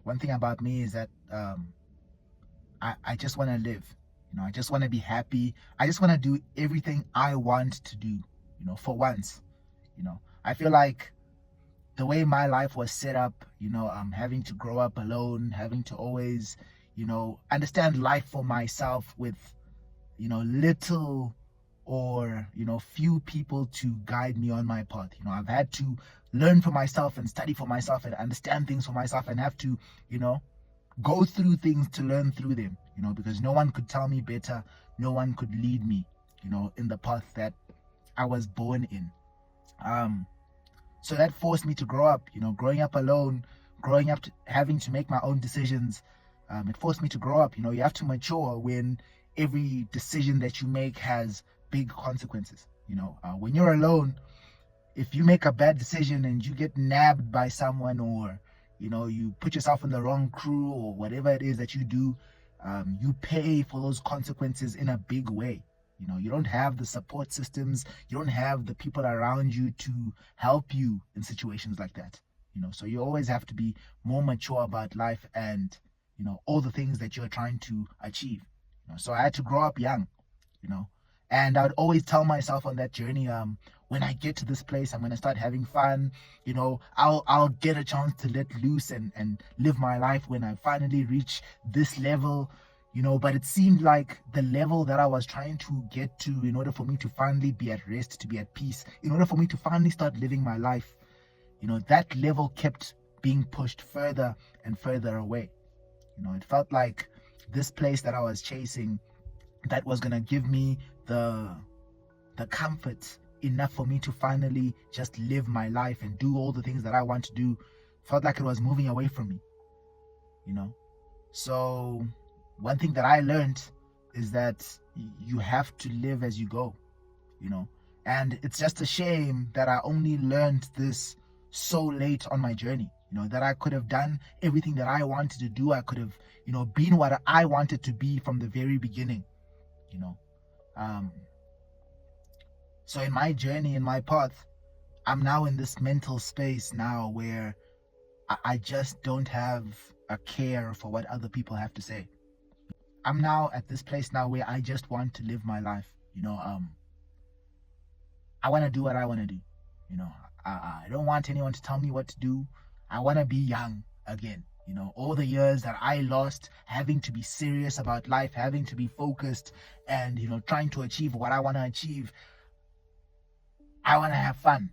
one thing about me is that I just want to live. I just want to be happy. I just want to do everything I want to do, for once. I feel like the way my life was set up, having to grow up alone, having to always, understand life for myself with, little or, few people to guide me on my path. I've had to learn for myself and study for myself and understand things for myself and have to, go through things to learn through them, because no one could tell me better. No one could lead me, in the path that I was born in. So that forced me to grow up, growing up alone, growing up having to make my own decisions. It forced me to grow up. You have to mature when every decision that you make has big consequences. When you're alone, if you make a bad decision and you get nabbed by someone, or you put yourself in the wrong crew, or whatever it is that you do, you pay for those consequences in a big way. You don't have the support systems, you don't have the people around you to help you in situations like that. So you always have to be more mature about life and all the things that you're trying to achieve. So I had to grow up young, you know and I would always tell myself on that journey, when I get to this place, I'm gonna start having fun. I'll get a chance to let loose and live my life when I finally reach this level. But it seemed like the level that I was trying to get to, in order for me to finally be at rest, to be at peace, in order for me to finally start living my life, that level kept being pushed further and further away. It felt like this place that I was chasing, that was gonna give me the comfort enough for me to finally just live my life and do all the things that I want to do, felt like it was moving away from me. So one thing that I learned is that you have to live as you go. And it's just a shame that I only learned this so late on my journey. That I could have done everything that I wanted to do. I could have, been what I wanted to be from the very beginning. So in my journey, in my path, I'm now in this mental space now where I just don't have a care for what other people have to say. I'm now at this place now where I just want to live my life. I want to do what I want to do. I don't want anyone to tell me what to do. I want to be young again. All the years that I lost having to be serious about life, having to be focused and, trying to achieve what I want to achieve, I want to have fun.